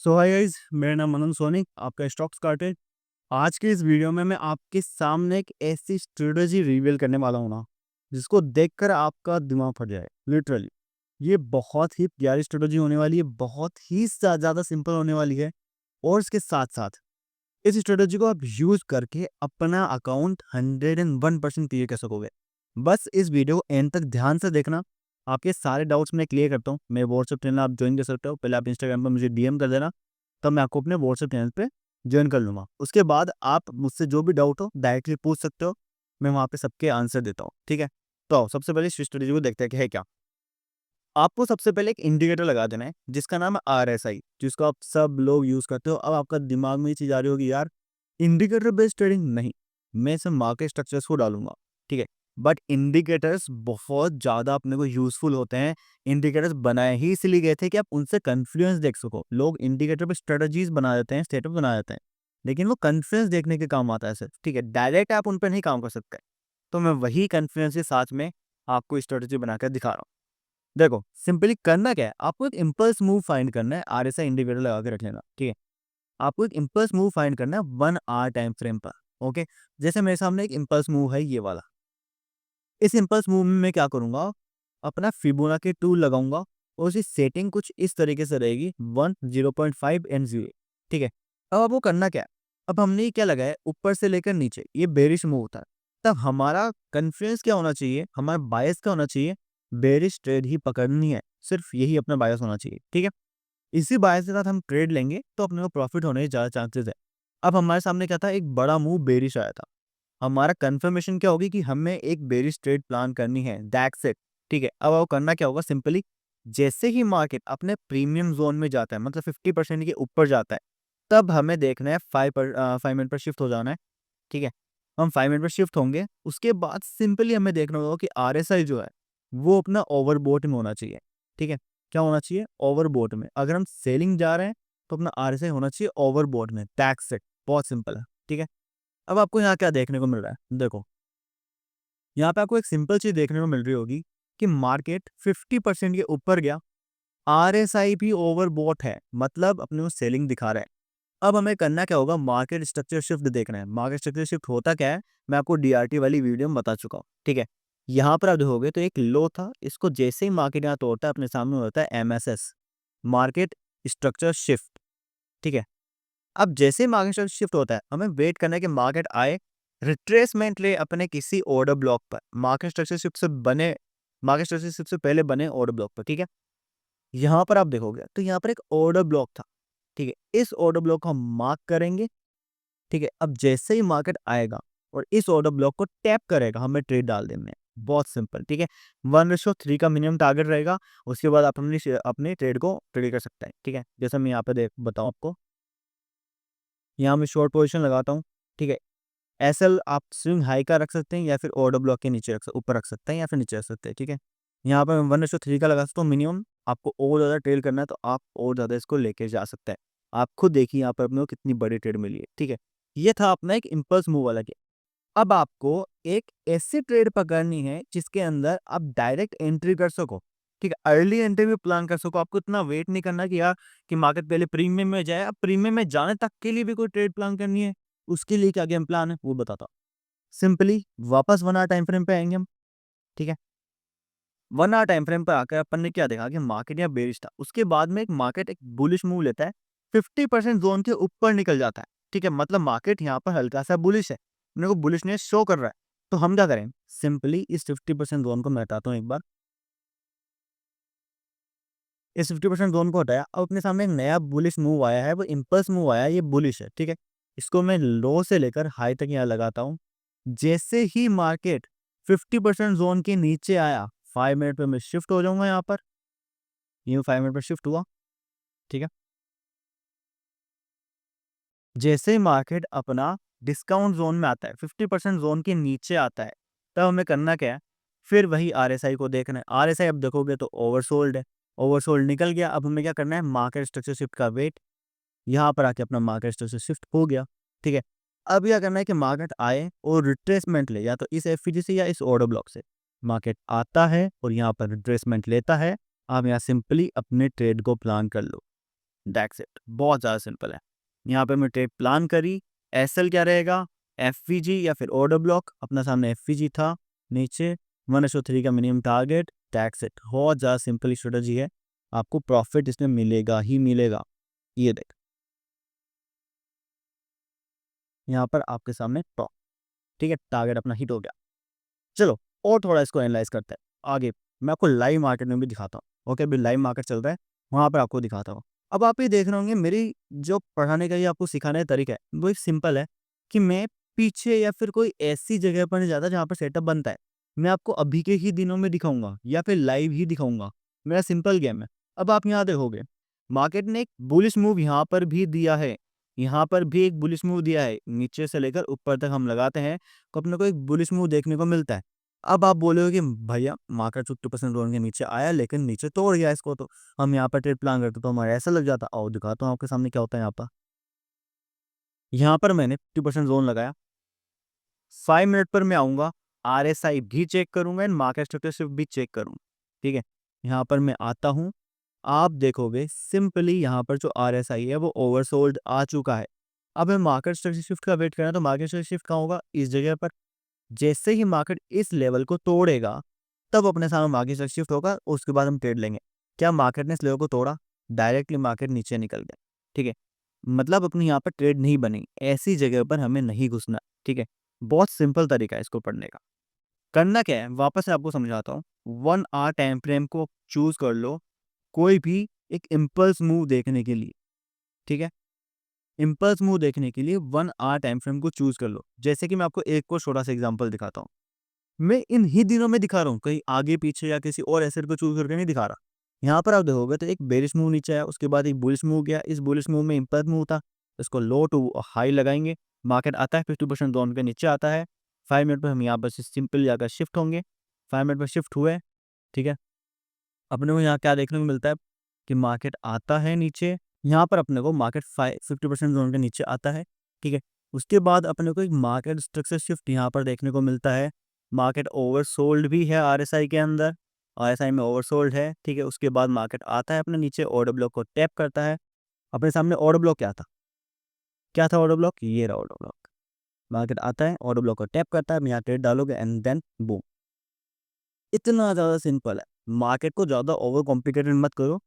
सो hi guys, मेरा नाम मनन सोनी, आपका स्टॉक्स कार्टेज। आज के इस वीडियो में मैं आपके सामने एक ऐसी स्ट्रेटजी रिवील करने वाला हूँ ना, जिसको देखकर आपका दिमाग फट जाए लिटरली। ये बहुत ही प्यारी स्ट्रेटजी होने वाली है, बहुत ही ज़्यादा सिंपल होने वाली है। और इसके साथ साथ इस स्ट्रेटजी को आप यूज़ करके अपना अकाउंट 101% क्लियर कर सकोगे। बस इस वीडियो को एंड तक ध्यान से देखना, आपके सारे डाउट्स मैं क्लियर करता हूँ। मेरे व्हाट्सएप चैनल आप ज्वाइन कर सकते हो। पहले आप इंस्टाग्राम पर मुझे डीएम कर देना, तब मैं आपको अपने व्हाट्सएप चैनल पे ज्वाइन कर लूँगा। उसके बाद आप मुझसे जो भी डाउट हो डायरेक्टली पूछ सकते हो, मैं वहाँ पे सबके आंसर देता हूँ, ठीक है? तो आओ, सबसे पहले इस स्ट्रेटजी को देखते हैं कि है क्या। आपको सबसे पहले एक इंडिकेटर लगा देना है जिसका नाम है आरएसआई, जिसको आप सब लोग यूज़ करते हो। अब आपका दिमाग में ये चीज़ आ रही होगी, यार इंडिकेटर बेस्ड ट्रेडिंग नहीं, मैं इसमें मार्केट स्ट्रक्चर्स को डालूँगा, ठीक है? बट इंडिकेटर्स बहुत ज़्यादा अपने को यूज़फुल होते हैं। इंडिकेटर्स बनाए ही इसलिए गए थे कि आप उनसे कॉन्फिडेंस देख सको। लोग इंडिकेटर पे स्ट्रेटजीज बना देते हैं, स्टेटमेंट बना देते हैं, लेकिन वो कॉन्फिडेंस देखने के काम आता है सिर्फ, ठीक है? डायरेक्ट आप उन पे नहीं काम कर सकते। तो मैं वही कॉन्फिडेंस के साथ में आपको स्ट्रेटजी बनाकर दिखा रहा हूँ। देखो, सिंपली करना क्या है, आपको एक इम्पल्स मूव फाइंड करना है। आरएसआई इंडिकेटर लगा के रख लेना, ठीक है? आपको एक इम्पल्स मूव फाइंड करना है 1 आवर टाइम फ्रेम पर। ओके, जैसे मेरे सामने एक इम्पल्स मूव है ये वाला। इस इम्पल्स मूव में मैं क्या करूंगा, अपना फिबोनाची टूल लगाऊंगा और उसकी सेटिंग कुछ इस तरीके से रहेगी 1, 0.5 एंड 0, ठीक है? अब आपको करना क्या है, अब हमने क्या लगाया ऊपर से लेकर नीचे, ये बेरिश मूव होता है। तब हमारा कन्फ्लुएंस क्या होना चाहिए, हमारा बायस क्या होना चाहिए, बेरिश ट्रेड ही पकड़नी है, सिर्फ यही अपना बायस होना चाहिए, ठीक है? इसी बायस के साथ हम ट्रेड लेंगे तो अपने को प्रॉफिट होने के ज़्यादा चांसेस है। अब हमारे सामने क्या था, एक बड़ा मूव बेरिश आया था। हमारा कंफर्मेशन क्या होगी कि हमें एक बेरिश ट्रेड प्लान करनी है, दैट्स इट, ठीक है? अब वो करना क्या होगा, सिंपली जैसे ही मार्केट अपने प्रीमियम जोन में जाता है, मतलब 50% के ऊपर जाता है, तब हमें देखना है 5 मिनट पर शिफ्ट हो जाना है, ठीक है? हम 5 मिनट पर शिफ्ट होंगे, उसके बाद सिंपली हमें देखना होगा कि आरएसआई जो है वो अपना ओवरबॉट में होना चाहिए, ठीक है? क्या होना चाहिए, ओवरबॉट में। अगर हम सेलिंग जा रहे हैं तो अपना आरएसआई होना चाहिए ओवरबॉट में, दैट्स इट, बहुत सिंपल है, ठीक है? अब आपको यहाँ क्या देखने को मिल रहा है, देखो, यहाँ पे आपको एक सिंपल चीज देखने को मिल रही होगी कि मार्केट 50% के ऊपर गया, आरएसआई भी ओवरबॉट है, मतलब अपने को सेलिंग दिखा रहा है। अब हमें करना क्या होगा, मार्केट स्ट्रक्चर शिफ्ट देखना है। मार्केट स्ट्रक्चर शिफ्ट होता क्या है, मैं आपको डीआरटी वाली वीडियो में बता चुका हूँ, ठीक है? यहाँ पर आप देखोगे तो एक लो था, इसको जैसे ही मार्केट यहाँ तोड़ता है अपने सामने होता है एमएसएस, मार्केट स्ट्रक्चर शिफ्ट, ठीक है? अब जैसे ही मार्केट स्ट्रक्चर शिफ्ट होता है, हमें वेट करना है कि मार्केट आए, रिट्रेसमेंट ले अपने किसी ऑर्डर ब्लॉक पर, मार्केट स्ट्रक्चर शिफ्ट से पहले बने ऑर्डर ब्लॉक पर, ठीक है? यहाँ पर आप देखोगे तो यहाँ पर एक ऑर्डर ब्लॉक था, ठीक है? इस ऑर्डर ब्लॉक को हम मार्क करेंगे, ठीक है? अब जैसे ही मार्केट आएगा और इस ऑर्डर ब्लॉक को टैप करेगा, हमें ट्रेड डाल देने हैं। बहुत सिंपल, ठीक है? 1:3 का मिनिमम टारगेट रहेगा, उसके बाद आप अपनी ट्रेड को ट्रेड कर सकते हैं, ठीक है? जैसे मैं यहाँ पे बताऊँ आपको, यहाँ मैं शॉर्ट पोजीशन लगाता हूँ, ठीक है? एसएल आप स्विंग हाई का रख सकते हैं या फिर ऑर्डर ब्लॉक के नीचे ऊपर रख सकते हैं या फिर नीचे रख सकते हैं, ठीक है? यहाँ पर मैं 1:3 का लगा सकता हूँ मिनिमम। आपको और ज़्यादा ट्रेड करना है तो आप और ज़्यादा इसको लेके जा सकते हैं। आप खुद देखिए यहाँ पर अपने को कितनी बड़ी ट्रेड मिली है, ठीक है? ये था अपना एक इम्पल्स मूव वाला गेम। अब आपको एक ऐसी ट्रेड पकड़नी है जिसके अंदर आप डायरेक्ट एंट्री कर सको, ठीक है? अर्ली एंट्री भी प्लान कर सको। आपको इतना वेट नहीं करना कि यार कि मार्केट पहले प्रीमियम में जाए। अब प्रीमियम में जाने तक के लिए भी कोई ट्रेड प्लान करनी है, उसके लिए क्या गेम प्लान है वो बताता हूँ। सिंपली वापस 1 आवर टाइम फ्रेम पे आएंगे हम, ठीक है? 1 आवर टाइम फ्रेम पर आकर अपन ने क्या देखा कि मार्केट यहाँ बेरिश था, उसके बाद में एक मार्केट एक बुलिश मूव लेता है, 50% जोन के ऊपर निकल जाता है, ठीक है? मतलब मार्केट यहाँ पर हल्का सा बुलिश है, मेरे को बुलिशनेस शो कर रहा है। तो हम क्या करें, सिंपली इस 50% जोन को मैं हटाता हूँ एक बार। इस 50% जोन को हटाया, अब अपने सामने एक नया बुलिश मूव आया है, वो इम्पल्स मूव आया है, ये बुलिश है, ठीक है? इसको मैं लो से लेकर हाई तक यहाँ लगाता हूँ। जैसे ही मार्केट 50% जोन के नीचे आया, 5 मिनट पे मैं शिफ्ट हो जाऊंगा यहाँ पर। ये 5 मिनट पर शिफ्ट हुआ, ठीक है? जैसे ही मार्केट अपना डिस्काउंट जोन में आता है, 50% जोन के नीचे आता है, तब हमें करना क्या है, फिर वही आरएसआई को देखना है। आरएसआई अब देखोगे तो ओवरसोल्ड है, ओवरसोल्ड निकल गया। अब हमें क्या करना है, मार्केट स्ट्रक्चर शिफ्ट का वेट, यहाँ पर आके अपना मार्केट स्ट्रक्चर शिफ्ट हो गया, ठीक है? अब क्या करना है कि मार्केट आए और रिट्रेसमेंट ले, या तो इस एफपीजी से या इस ऑर्डर ब्लॉक से। मार्केट आता है और यहाँ पर रिट्रेसमेंट लेता है, आप यहाँ सिंपली अपने ट्रेड को प्लान कर लो। दैट्स इट, बहुत ज़्यादा सिंपल है। यहाँ पे मैं ट्रेड प्लान करी, एसएल क्या रहेगा, एफवीजी या फिर ऑर्डर ब्लॉक, अपना सामने एफवीजी था, नीचे 1:3 का मिनिमम टारगेट, दैट्स इट। बहुत ज़्यादा सिंपल स्ट्रेटजी है, आपको प्रॉफिट इसमें मिलेगा ही मिलेगा। ये देख, यहाँ पर आपके सामने टॉप, ठीक है, टारगेट अपना हिट हो गया। चलो और थोड़ा इसको एनालाइज करते हैं आगे। मैं आपको लाइव मार्केट में भी दिखाता हूँ। ओके, अभी लाइव मार्केट चल रहा है, वहाँ पर आपको दिखाता हूँ। अब आप ये देख रहे होंगे, मेरी जो पढ़ाने का या आपको सिखाने का तरीका है वो एक सिंपल है कि मैं पीछे या फिर कोई ऐसी जगह पर नहीं जाता जहाँ पर सेटअप बनता है। मैं आपको अभी के ही दिनों में दिखाऊंगा या फिर लाइव ही दिखाऊंगा। मेरा सिंपल गेम है। अब आप यहाँ देखोगे, मार्केट ने एक बुलिश मूव यहाँ पर भी दिया है, यहाँ पर भी एक बुलिश मूव दिया है। नीचे से लेकर ऊपर तक हम लगाते हैं तो अपने को एक बुलिश मूव देखने को मिलता है। अब आप बोलोगे कि भैया मार्केट 50% जोन के नीचे आया लेकिन नीचे तोड़ गया इसको, तो हम यहाँ पर ट्रेड प्लान करते तो हमारा ऐसा लग जाता। आओ दिखाता हूँ आपके सामने क्या होता है। यहाँ पर मैंने 50% जोन लगाया, 5 मिनट पर मैं आऊंगा, आरएसआई भी चेक करूंगा एंड मार्केट स्ट्रक्चर भी चेक करूंगा। ठीक है, यहाँ पर मैं आता हूँ, आप देखोगे सिंपली यहाँ पर जो आरएसआई है वो ओवरसोल्ड आ चुका है। अब मैं मार्केट स्ट्रक्चर शिफ्ट का वेट करना, तो मार्केट स्ट्रक्चर शिफ्ट कहाँ होगा, इस जगह पर। जैसे ही मार्केट इस लेवल को तोड़ेगा तब अपने सामने मार्केट स्ट्रक्चर शिफ्ट होगा, उसके बाद हम ट्रेड लेंगे। क्या मार्केट ने इस लेवल को तोड़ा, डायरेक्टली मार्केट नीचे निकल गया। ठीक है, मतलब अपनी यहाँ पर ट्रेड नहीं बनी, ऐसी जगह पर हमें नहीं घुसना। ठीक है, बहुत सिंपल तरीका है इसको पढ़ने का। करना क्या है, वापस से आपको समझाता हूँ। 1 आवर टाइम फ्रेम को चूज कर लो, कोई भी एक इम्पल्स मूव देखने के लिए। ठीक है, इम्पल्स मूव देखने के लिए 1 आवर टाइम फ्रेम को चूज कर लो। जैसे कि मैं आपको एक और छोटा सा एग्जांपल दिखाता हूँ, मैं इन ही दिनों में दिखा रहा हूँ, कहीं आगे पीछे या किसी और एसेट को चूज करके नहीं दिखा रहा। यहाँ पर आप देखोगे तो एक बेरिश मूव नीचे आया, उसके बाद एक बुलिश मूव गया। इस बुलिश मूव में इम्पल्स मूव था, इसको लो टू हाई लगाएंगे, मार्केट आता है 50% जोन के नीचे आता है। 5 मिनट पर हम यहाँ पर सिंपल जाकर शिफ्ट होंगे। 5 मिनट पर शिफ्ट हुए, ठीक है, अपने को यहाँ क्या देखने को मिलता है कि मार्केट आता है नीचे, यहाँ पर अपने को मार्केट 50% जोन के नीचे आता है। ठीक है, उसके बाद अपने को एक मार्केट स्ट्रक्चर शिफ्ट यहाँ पर देखने को मिलता है। मार्केट ओवरसोल्ड भी है आरएसआई के अंदर, आरएसआई में ओवरसोल्ड है। ठीक है, उसके बाद मार्केट आता है अपने नीचे, ऑर्डर ब्लॉक को टैप करता है। अपने सामने ऑर्डर ब्लॉक क्या था, क्या था ऑर्डर ब्लॉक, ये रहा ऑर्डर ब्लॉक। मार्केट आता है, ऑर्डर ब्लॉक को टैप करता है, यहाँ ट्रेड डालोगे एंड देन बूम। इतना ज़्यादा सिंपल है। मार्केट को ज़्यादा ओवर कॉम्प्लिकेटेड मत करो।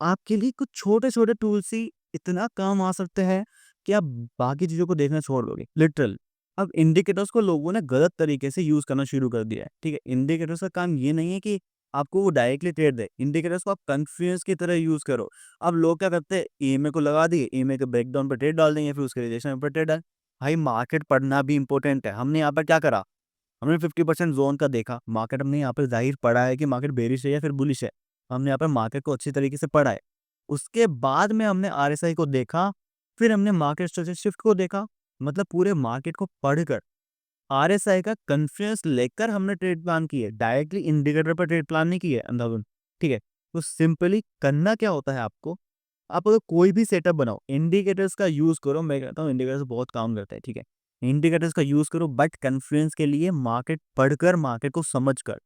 आपके लिए कुछ छोटे-छोटे टूल्स ही इतना काम आ सकते हैं कि आप बाकी चीज़ों को देखना छोड़ दोगे, लिटरल। अब इंडिकेटर्स को लोगों ने गलत तरीके से यूज़ करना शुरू कर दिया है, ठीक है? इंडिकेटर्स का काम ये नहीं है कि आपको वो डायरेक्टली ट्रेड दे, इंडिकेटर्स को आप कन्फ्लुएंस की तरह यूज़ करो। अब लोग क्या करते हैं, ईएमए को लगा दिए, ईएमए के ब्रेकडाउन पर ट्रेड डाल देंगे, फिर उसके रिजेक्शन पर ट्रेड डाल। भाई मार्केट पढ़ना भी इंपॉर्टेंट है। हमने यहाँ पर क्या करा, हमने 50% ज़ोन का देखा, मार्केट हमने यहाँ पर ज़ाहिर पढ़ा है कि मार्केट बेरिश है या फिर बुलिश है। हमने यहाँ पर मार्केट को अच्छी तरीके से पढ़ा है। उसके बाद में हमने आरएसआई को देखा, फिर हमने मार्केट स्ट्रक्चर शिफ्ट को देखा, मतलब पूरे मार्केट को पढ़कर आरएसआई का कॉन्फ्रेंस लेकर हमने ट्रेड प्लान की है, डायरेक्टली इंडिकेटर पर ट्रेड प्लान नहीं की है अंधाधुन। ठीक है, तो सिंपली करना क्या होता है आपको, आप अगर कोई भी सेटअप बनाओ, इंडिकेटर्स का यूज़ करो। मैं कहता हूँ इंडिकेटर्स बहुत काम करता है, ठीक है? इंडिकेटर्स का यूज़ करो बट कॉन्फ्रेंस के लिए मार्केट पढ़कर, मार्केट को समझकर,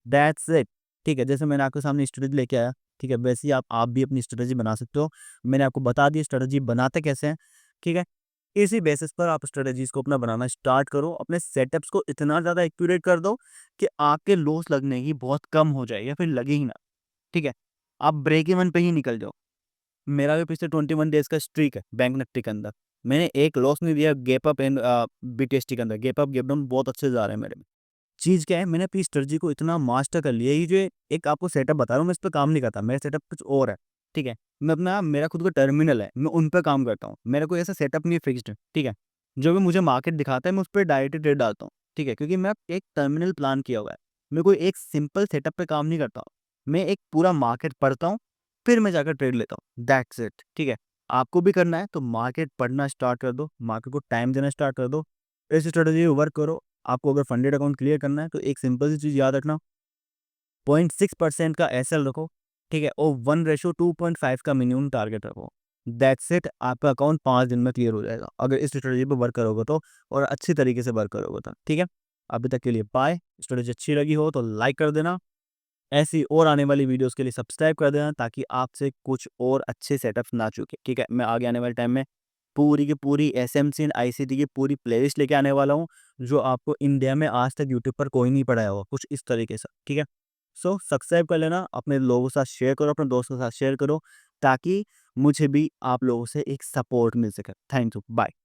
दैट्स इट। ठीक है, जैसे मैंने आपके सामने स्ट्रेटजी लेके आया, ठीक है, वैसे ही आप भी अपनी स्ट्रेटजी बना सकते हो। मैंने आपको बता दिया स्ट्रेटजी बनाते कैसे हैं, ठीक है? इसी बेसिस पर आप स्ट्रेटजीज को अपना बनाना स्टार्ट करो। अपने सेटअप्स को इतना ज़्यादा एक्यूरेट कर दो कि आपके लॉस लगने ही बहुत कम हो जाए या फिर लगे ही ना। ठीक है, आप ब्रेक इवन पे ही निकल जाओ। मेरा भी पिछले 21 डेज का स्ट्रीक है बैंक निफ्टी के अंदर, मैंने एक लॉस नहीं दिया। गैप अप एंड बीटीएसटी के अंदर गैप अप गैप डाउन बहुत अच्छे जा रहे हैं मेरे में। चीज़ क्या है, मैंने अपनी स्ट्रेटजी को इतना मास्टर कर लिया है, ये जो एक आपको सेटअप बता रहा हूँ, मैं इस पे काम नहीं करता, मेरा सेटअप कुछ और है। ठीक है, मैं अपना, मेरा खुद का टर्मिनल है, मैं उन पे काम करता हूँ। मेरा कोई ऐसा सेटअप नहीं है फिक्स्ड, ठीक है? जो भी मुझे मार्केट दिखाता है मैं उस पे डायरेक्ट ट्रेड डालता हूँ, ठीक है? क्योंकि मैं एक टर्मिनल प्लान किया हुआ है। मैं कोई एक सिंपल सेटअप पे काम नहीं करता हूँ। मैं एक पूरा मार्केट पढ़ता हूँ, फिर मैं जाकर ट्रेड लेता हूँ, दैट्स इट। ठीक है, आपको भी करना है तो मार्केट पढ़ना स्टार्ट कर दो, मार्केट को टाइम देना स्टार्ट कर दो, इस स्ट्रेटजी पे वर्क करो। आपको अगर फंडेड अकाउंट क्लियर करना है तो एक सिंपल सी चीज़ याद रखना, 0.6% का एसएल रखो, ठीक है? और 1:2.5 का मिनिमम टारगेट रखो। दैट्स इट, आपका अकाउंट 5 दिन में क्लियर हो जाएगा अगर इस स्ट्रेटजी पे वर्क करोगे तो, और अच्छी तरीके से वर्क करोगे तो। ठीक है, अभी तक के लिए बाय। स्ट्रेटजी अच्छी लगी हो तो लाइक कर देना, ऐसी और आने वाली वीडियोस के लिए सब्सक्राइब कर देना ताकि आपसे कुछ और अच्छे सेटअप्स ना चूके। ठीक है, मैं आगे आने वाले टाइम में पूरी की पूरी एसएमसी एंड आईसीटी की पूरी प्लेलिस्ट लेके आने वाला हूँ, जो आपको इंडिया में आज तक यूट्यूब पर कोई नहीं पढ़ाया होगा, कुछ इस तरीके से। ठीक है, सो सब्सक्राइब कर लेना, अपने लोगों के साथ शेयर करो, अपने दोस्तों के साथ शेयर करो, ताकि मुझे भी आप लोगों से एक सपोर्ट मिल सके। Thank you, bye.